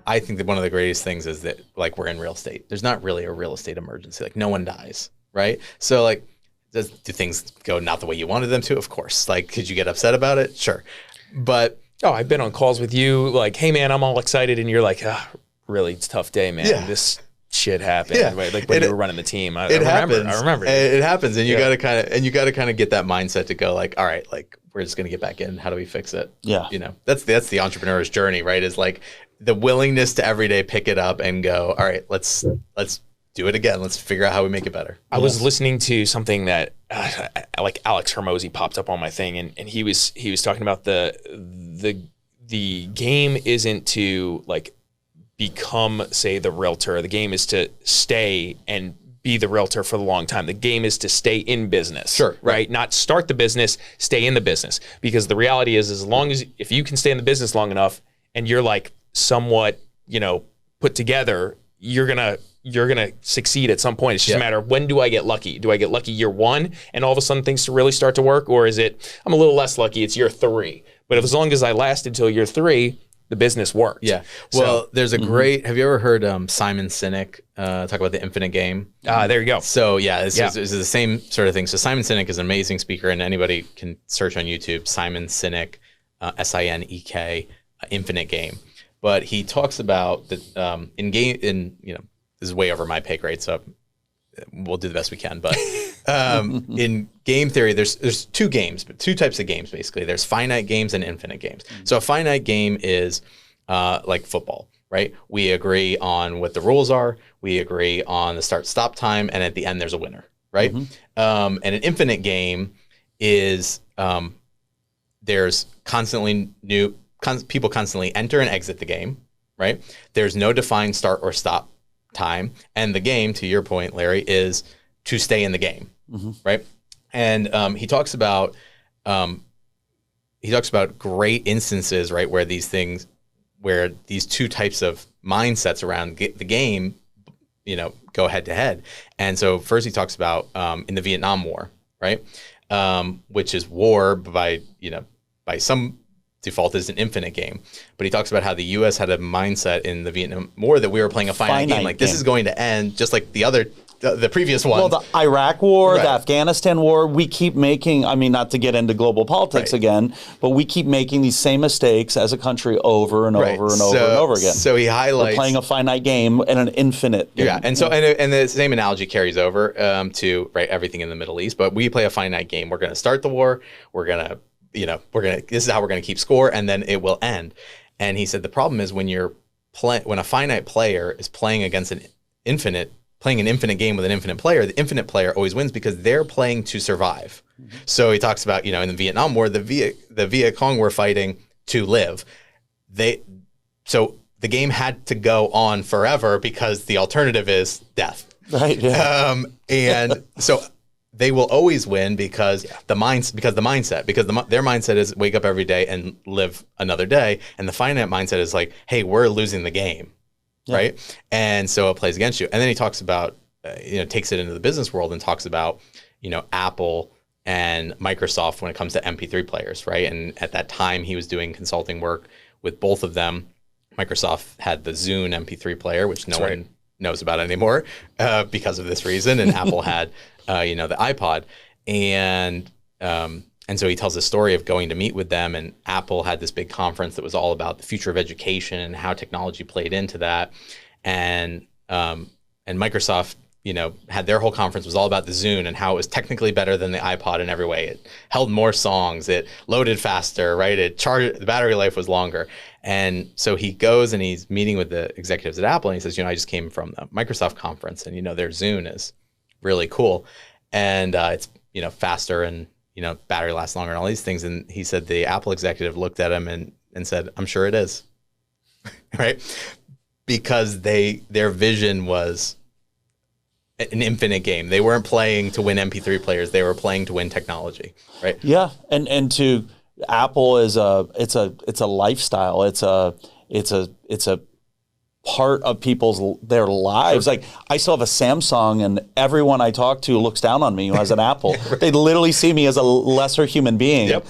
I think that one of the greatest things is that like we're in real estate. There's not really a real estate emergency. Like no one dies, right? So like, do things go not the way you wanted them to? Of course. Like, could you get upset about it? Sure. But I've been on calls with you like, hey man, I'm all excited, and you're like, really, it's a tough day, man. Yeah. This shit happened. Yeah. Like when you were running the team. I remember. It happens, and you got to kind of get that mindset to go like, all right, like we're just gonna get back in. How do we fix it? Yeah. That's the entrepreneur's journey, right? Is like the willingness to every day pick it up and go, all right, let's do it again. Let's figure out how we make it better. I was listening to something that like Alex Hermosi popped up on my thing, and he was talking about the game isn't to like become, say, the realtor. The game is to stay and be the realtor for the long time. The game is to stay in business. Sure. Right? Not start the business, stay in the business. Because the reality is as long as if you can stay in the business long enough and you're like somewhat, put together, you're gonna succeed at some point. It's just a matter of when do I get lucky? Do I get lucky year 1 and all of a sudden things to really start to work? Or is it I'm a little less lucky, it's year 3. But as long as I last until year 3, the business worked. Yeah. Well, there's a great. Have you ever heard Simon Sinek talk about the infinite game? There you go. So yeah, this is the same sort of thing. So Simon Sinek is an amazing speaker, and anybody can search on YouTube Simon Sinek, Sinek, infinite game. But he talks about that this is way over my pay grade, so we'll do the best we can. But in game theory, there's two types of games, basically. There's finite games and infinite games. So a finite game is like football, right? We agree on what the rules are. We agree on the start-stop time. And at the end, there's a winner, right? And an infinite game is there's constantly people constantly enter and exit the game, right? There's no defined start or stop time, and the game, to your point, Larry, is to stay in the game, right? And he talks about great instances, right, where these two types of mindsets around the game, go head to head. And so first he talks about in the Vietnam War, right, which is war by some default is an infinite game. But he talks about how the U.S. had a mindset in the Vietnam War that we were playing a finite game. Like this is going to end just like the previous one. Well, the Iraq War, Right. the Afghanistan War, we keep making, not to get into global politics again, but we keep making these same mistakes as a country over and over and over and over again. So he highlights... We're playing a finite game and an infinite game. Yeah, and so and the same analogy carries over to everything in the Middle East. But we play a finite game. We're going to start the war. We're going to... this is how we're going to keep score, and then it will end. And he said the problem is when a finite player is playing against an infinite game with an infinite player, the infinite player always wins because they're playing to survive. So he talks about, in the Vietnam War, the Viet Cong were fighting to live. So the game had to go on forever because the alternative is death. Right. Yeah. And so they will always win because their mindset is wake up every day and live another day, and the finite mindset is like, hey, we're losing the game, right? And so it plays against you. And then he talks about takes it into the business world and talks about Apple and Microsoft when it comes to MP3 players, right? And at that time he was doing consulting work with both of them. Microsoft had the Zune MP3 player, which no one knows about anymore because of this reason, and Apple had the iPod, and so he tells the story of going to meet with them, and Apple had this big conference that was all about the future of education and how technology played into that, and Microsoft, had their whole conference was all about the Zune and how it was technically better than the iPod in every way. It held more songs, it loaded faster, right? The battery life was longer. And so he goes and he's meeting with the executives at Apple, and he says, I just came from the Microsoft conference, and their Zune is really cool, and it's faster, and battery lasts longer, and all these things. And he said the Apple executive looked at him and said, "I'm sure it is," right? Because their vision was an infinite game. They weren't playing to win MP3 players; they were playing to win technology, right? Yeah, and to Apple is it's a lifestyle. It's a part of their lives. Like I still have a Samsung, and everyone I talk to looks down on me who has an Apple. They literally see me as a lesser human being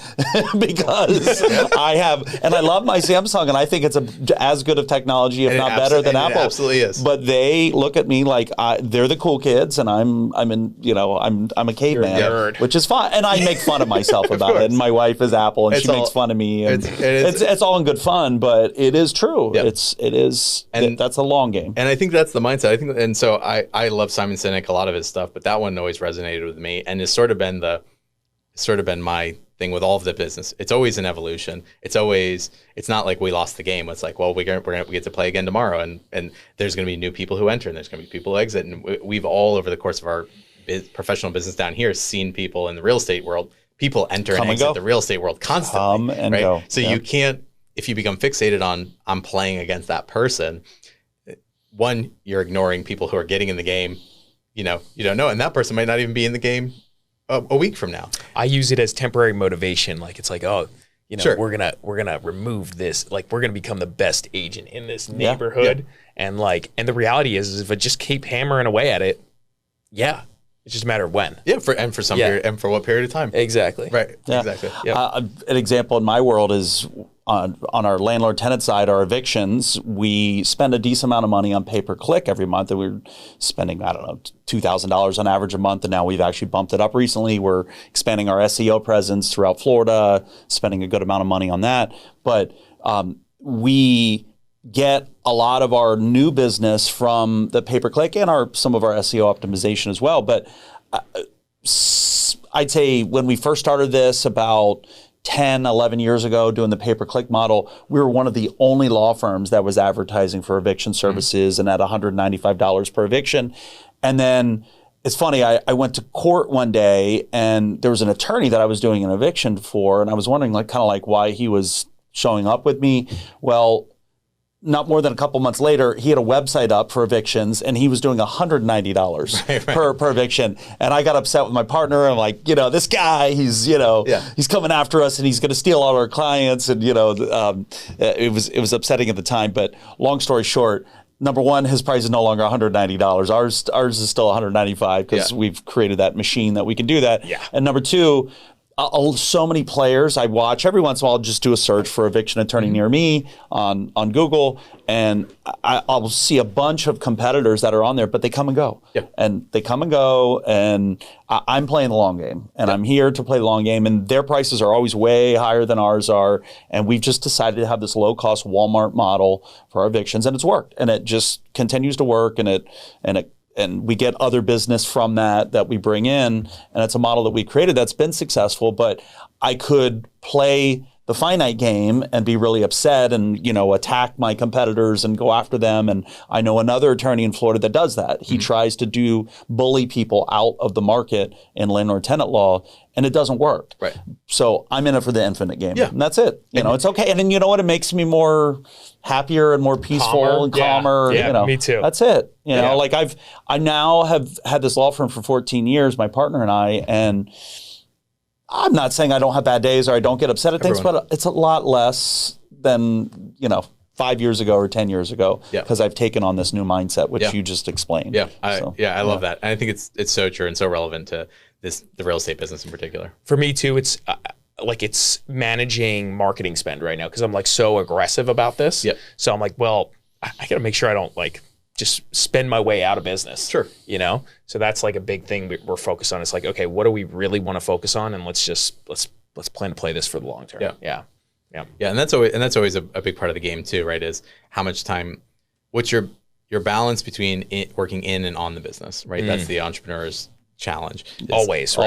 because I have, and I love my Samsung, and I think it's as good of technology, if not better than Apple. It absolutely is. But they look at me like they're the cool kids, and I'm a caveman, which is fine. And I make fun of myself about it. And my wife is Apple, and she makes fun of me. And it's all in good fun, but it is true. Yep. It is. And that's a long game. And I think that's the mindset. I think, and so I love Simon Sinek, a lot of his stuff, but that one always resonated with me, and it's sort of been my thing with all of the business. It's always an evolution. It's not like we lost the game. It's like, well, we get to play again tomorrow, and there's going to be new people who enter, and there's going to be people who exit, and we've all over the course of our professional business down here seen people in the real estate world, people enter and exit the real estate world constantly. Come and go. So you can't, if you become fixated on I'm playing against that person. One, you're ignoring people who are getting in the game, you don't know, and that person might not even be in the game a week from now. I use it as temporary motivation. Like it's like, we're gonna remove this. Like we're gonna become the best agent in this neighborhood, and the reality is if I just keep hammering away at it, it's just a matter of when. Yeah, for some period, and for what period of time. Exactly. Right. Yeah. Exactly. Yep. An example in my world is on our landlord-tenant side, our evictions, we spend a decent amount of money on pay-per-click every month. And we're spending, I don't know, $2,000 on average a month. And now we've actually bumped it up recently. We're expanding our SEO presence throughout Florida, spending a good amount of money on that. But we get a lot of our new business from the pay-per-click and some of our SEO optimization as well. But I'd say when we first started this about 10, 11 years ago doing the pay-per-click model, we were one of the only law firms that was advertising for eviction services and at $195 per eviction. And then it's funny, I went to court one day and there was an attorney that I was doing an eviction for, and I was wondering why he was showing up with me. Well, not more than a couple months later, he had a website up for evictions, and he was doing $190 per eviction. And I got upset with my partner. I'm like, this guy, he's coming after us, and he's going to steal all our clients. And it was upsetting at the time. But long story short, number one, his price is no longer $190. Ours is still $195 because we've created that machine that we can do that. Yeah. And number two, so many players I watch. Every once in a while, I'll just do a search for eviction attorney near me on Google, and I'll see a bunch of competitors that are on there, but they come and go. Yeah. And they come and go, and I'm playing the long game, and I'm here to play the long game, and their prices are always way higher than ours are, and we've just decided to have this low-cost Walmart model for our evictions, and it's worked, and it just continues to work, and we get other business from that we bring in, and it's a model that we created that's been successful. But I could play the finite game and be really upset and attack my competitors and go after them. And I know another attorney in Florida that does that. He tries to bully people out of the market in landlord-tenant law, and it doesn't work. Right. So I'm in it for the infinite game. Yeah. And that's it. It's okay. And then you know what? It makes me more happier and more peaceful and calmer. Yeah, me too. That's it. I now have had this law firm for 14 years, my partner and I, and I'm not saying I don't have bad days or I don't get upset at things, but it's a lot less than, 5 years ago or 10 years ago, because I've taken on this new mindset, which you just explained. Yeah, I love that. And I think it's so true and so relevant to the real estate business in particular. For me too, it's it's managing marketing spend right now because I'm so aggressive about this. Yep. So I'm well, I got to make sure I don't just spend my way out of business. Sure. So that's a big thing we're focused on. It's okay, what do we really want to focus on? And let's plan to play this for the long term. Yeah. And that's always a big part of the game too, right? Is how much time, what's your balance between working in and on the business, right? That's the entrepreneur's challenge. Always,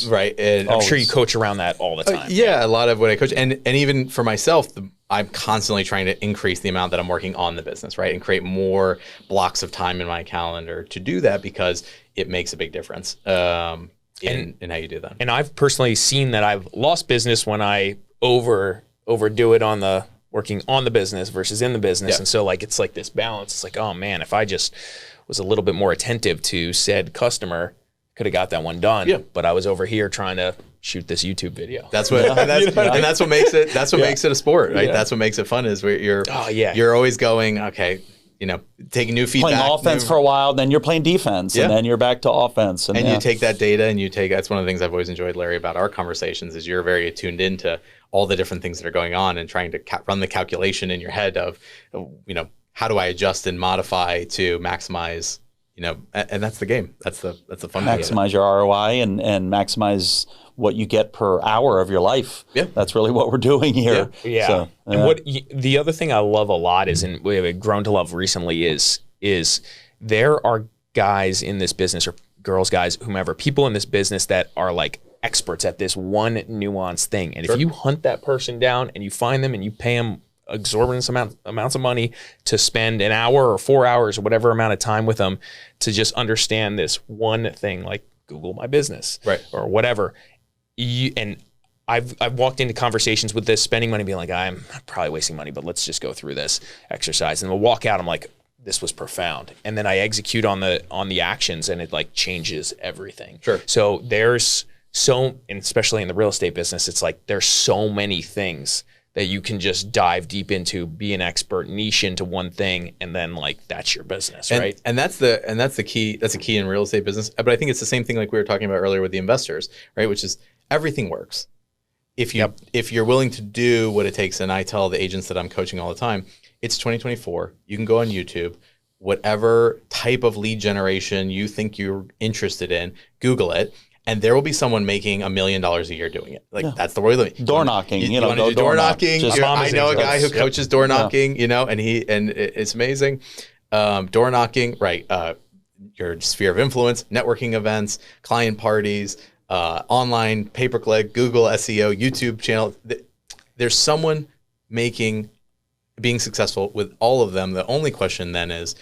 right? And I'm sure you coach around that all the time. A lot of what I coach, and even for myself, I'm constantly trying to increase the amount that I'm working on the business, right? And create more blocks of time in my calendar to do that because it makes a big difference in how you do that. And I've personally seen that I've lost business when I overdo it on the working on the business versus in the business. And so it's this balance. It's oh man, if I just was a little bit more attentive to said customer, could have got that one done. Yeah. But I was over here trying to shoot this YouTube video. That's what, and that's what makes it. That's what makes it a sport, right? Yeah. That's what makes it fun. Is where you're always going. Okay, taking new feedback. Playing offense for a while, then you're playing defense, and then you're back to offense. And you take that data and that's one of the things I've always enjoyed, Larry, about our conversations is you're very attuned into all the different things that are going on and trying to run the calculation in your head of, how do I adjust and modify to maximize, and that's the game. That's the fun. Maximize your ROI and maximize what you get per hour of your life. Yeah. That's really what we're doing here. Yeah. So, and the other thing I love a lot is, and we have grown to love recently, is there are guys in this business, or girls, guys, whomever, people in this business that are like experts at this one nuanced thing. And if you hunt that person down and you find them and you pay them exorbitant amounts of money to spend an hour or 4 hours or whatever amount of time with them to just understand this one thing, like Google My Business, or whatever. And I've walked into conversations with this, spending money, being like, I'm probably wasting money, but let's just go through this exercise. And we'll walk out, I'm like, this was profound. And then I execute on the actions, and it like changes everything. Sure. So there's and especially in the real estate business, it's like there's so many things that you can just dive deep into, be an expert, niche into one thing, and then like that's your business, right? And that's the key. That's a key in real estate business. But I think it's the same thing like we were talking about earlier with the investors, right? Which is everything works if you're willing to do what it takes. And I tell the agents that I'm coaching all the time, it's 2024. You can go on YouTube, whatever type of lead generation you think you're interested in, Google it. And there will be someone making $1 million a year doing it. That's the world we live in. Door knocking, you want to do door knocking. I know a guy who coaches door knocking, and it's amazing. Door knocking, right? Your sphere of influence, networking events, client parties, online pay-per-click, Google SEO, YouTube channel. There's someone being successful with all of them. The only question then is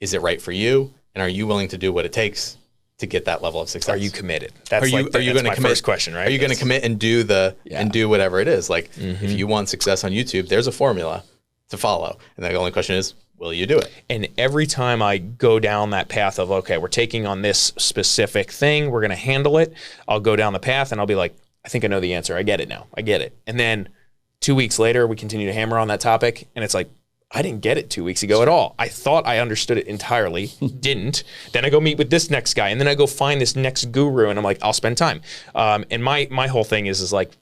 it right for you? And are you willing to do what it takes to get that level of success? Are you committed? Are you going to commit? First question, right? Are you going to commit and do and do whatever it is? Like if you want success on YouTube, there's a formula to follow, and the only question is, will you do it? And every time I go down that path of, okay, we're taking on this specific thing, we're going to handle it, I'll go down the path and I'll be like, I think I know the answer. I get it now. I get it. And then 2 weeks later, we continue to hammer on that topic, and it's like, I didn't get it 2 weeks ago at all. I thought I understood it entirely, didn't. Then I go meet with this next guy, and then I go find this next guru, and I'm like, I'll spend time. And my whole thing is like,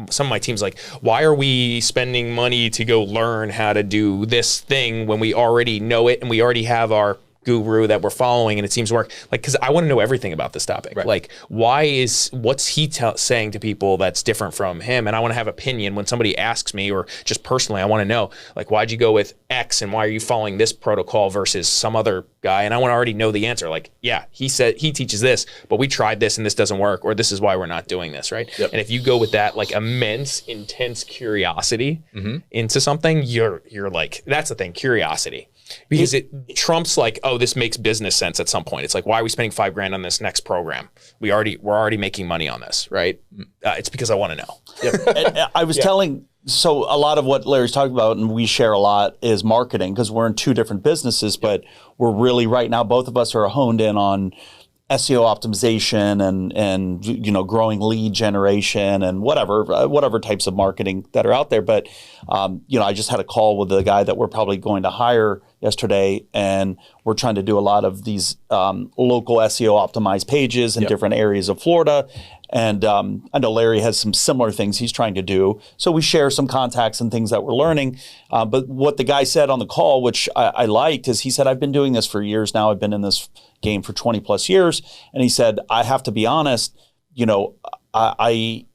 some of my team's like, why are we spending money to go learn how to do this thing when we already know it and we already have our guru that we're following and it seems to work? Like, because I want to know everything about this topic. Right. Like, what's he saying to people that's different from him? And I want to have opinion when somebody asks me, or just personally, I want to know, like, why'd you go with X and why are you following this protocol versus some other guy? And I want to already know the answer. Like, yeah, he said he teaches this, but we tried this and this doesn't work, or this is why we're not doing this, right? Yep. And if you go with that like immense, intense curiosity into something, you're like, that's the thing, curiosity. Because it trumps like, oh, this makes business sense at some point. It's like, why are we spending $5,000 on this next program? We're already making money on this, right? It's because I want to know. Yep. And I was telling, so a lot of what Larry's talking about, and we share a lot, is marketing, because we're in two different businesses, but we're really right now, both of us are honed in on SEO optimization and growing lead generation and whatever types of marketing that are out there. But I just had a call with the guy that we're probably going to hire yesterday, and we're trying to do a lot of these local SEO optimized pages in different areas of Florida. And I know Larry has some similar things he's trying to do. So we share some contacts and things that we're learning. But what the guy said on the call, which I liked, is he said, I've been doing this for years now. I've been in this game for 20 plus years. And he said, I have to be honest, I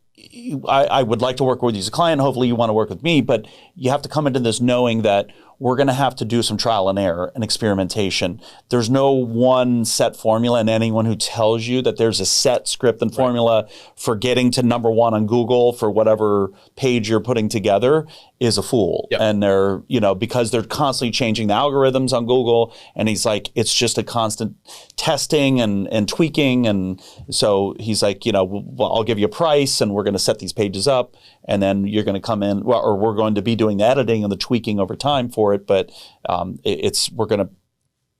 would like to work with you as a client. Hopefully you want to work with me, but you have to come into this knowing that we're going to have to do some trial and error and experimentation. There's no one set formula, and anyone who tells you that there's a set script and formula for getting to number one on Google for whatever page you're putting together is a fool. Yep. And they're, because they're constantly changing the algorithms on Google, and he's like, it's just a constant testing and tweaking. And so he's like, I'll give you a price and we're going to set these pages up, and then you're going to come in, or we're going to be doing the editing and the tweaking over time for it. But we're going to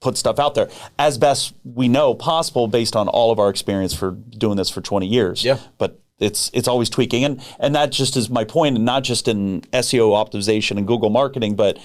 put stuff out there as best we know possible based on all of our experience for doing this for 20 years. Yeah. But it's always tweaking. And that just is my point, and not just in SEO optimization and Google marketing, but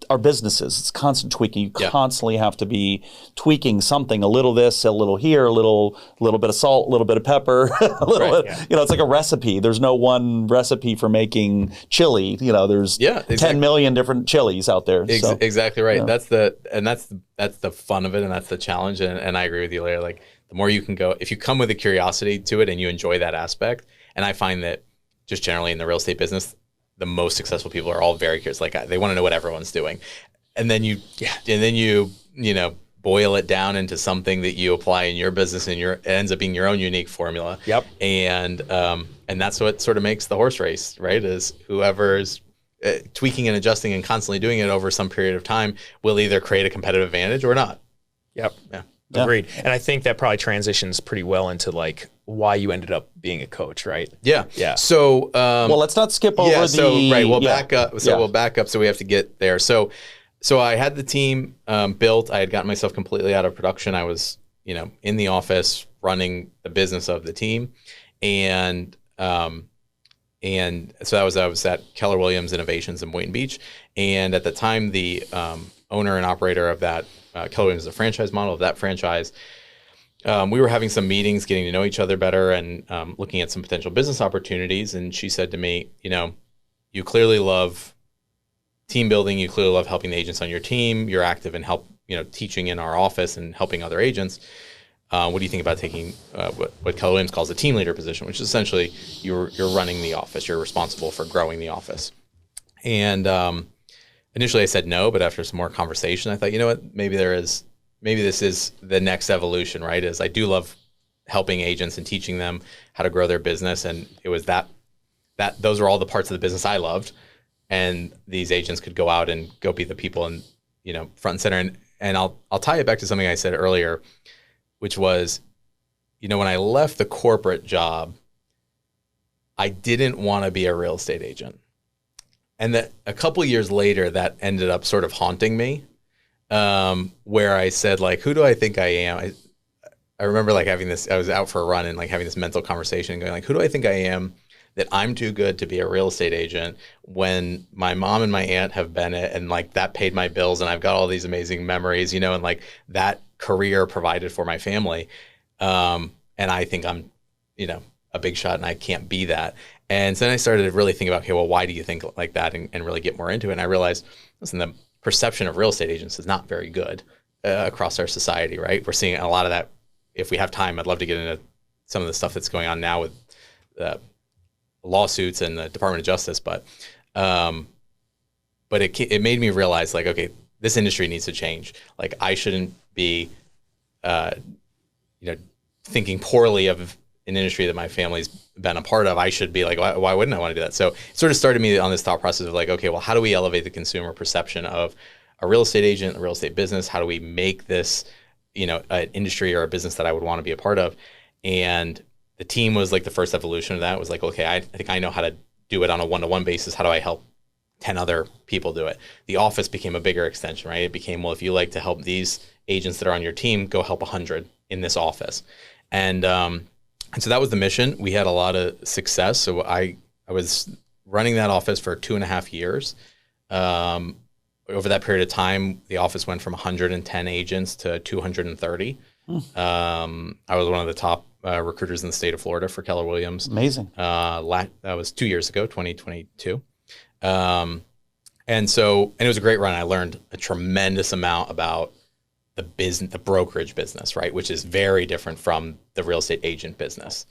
our businesses. It's constant tweaking. You constantly have to be tweaking something, a little this, a little here, a little bit of salt, a little bit of pepper, a little bit, it's like a recipe. There's no one recipe for making chili. There's 10 million different chilies out there. Exactly right. That's the fun of it, and that's the challenge. And I agree with you, Larry. Like, the more you can go, if you come with a curiosity to it and you enjoy that aspect, and I find that just generally in the real estate business, the most successful people are all very curious. Like, they want to know what everyone's doing, and then you boil it down into something that you apply in your business, and it ends up being your own unique formula. Yep. And that's what sort of makes the horse race, right? Is whoever's tweaking and adjusting and constantly doing it over some period of time will either create a competitive advantage or not. Yep. Yeah. Agreed. And I think that probably transitions pretty well into like why you ended up being a coach, right? Yeah. Yeah. So, well, let's not skip over we'll back up. So we'll back up. So we have to get there. So I had the team built. I had gotten myself completely out of production. I was, in the office running the business of the team. And so I was at Keller Williams Innovations in Boynton Beach. And at the time, the owner and operator of that, Keller Williams is a franchise model of that franchise. We were having some meetings, getting to know each other better, and looking at some potential business opportunities. And she said to me, you clearly love team building. You clearly love helping the agents on your team. You're active in teaching in our office and helping other agents. What do you think about taking what Keller Williams calls a team leader position, which is essentially you're running the office. You're responsible for growing the office. And initially I said no, but after some more conversation, I thought, you know what, maybe this is the next evolution, right? Is I do love helping agents and teaching them how to grow their business. And it was that those were all the parts of the business I loved. And these agents could go out and go be the people and, front and center. And I'll tie it back to something I said earlier, which was, when I left the corporate job, I didn't want to be a real estate agent. And that a couple of years later, that ended up sort of haunting me, where I said, like, who do I think I am? I remember like having this, I was out for a run and like having this mental conversation and going like, who do I think I am that I'm too good to be a real estate agent when my mom and my aunt have been it, and like that paid my bills and I've got all these amazing memories, and like that career provided for my family. And I think I'm, a big shot and I can't be that. And so then I started to really think about, okay, well, why do you think like that, and really get more into it? And I realized, listen, the perception of real estate agents is not very good across our society, right? We're seeing a lot of that. If we have time, I'd love to get into some of the stuff that's going on now with lawsuits and the Department of Justice, but it made me realize, like, okay, this industry needs to change. Like, I shouldn't be, thinking poorly of an industry that my family's been a part of. I should be like, why wouldn't I want to do that? So it sort of started me on this thought process of like, okay, well, how do we elevate the consumer perception of a real estate agent, a real estate business? How do we make this, an industry or a business that I would want to be a part of? And the team was like the first evolution of that. It was like, okay, I think I know how to do it on a one-to-one basis. How do I help 10 other people do it? The office became a bigger extension, right? It became, well, if you like to help these agents that are on your team, go help 100 in this office. And so that was the mission. We had a lot of success. So I was running that office for 2.5 years. Over that period of time, the office went from 110 agents to 230. I was one of the top recruiters in the state of Florida for Keller Williams. Amazing. That was 2 years ago, 2022. And it was a great run. I learned a tremendous amount about the brokerage business, right? Which is very different from the real estate agent business.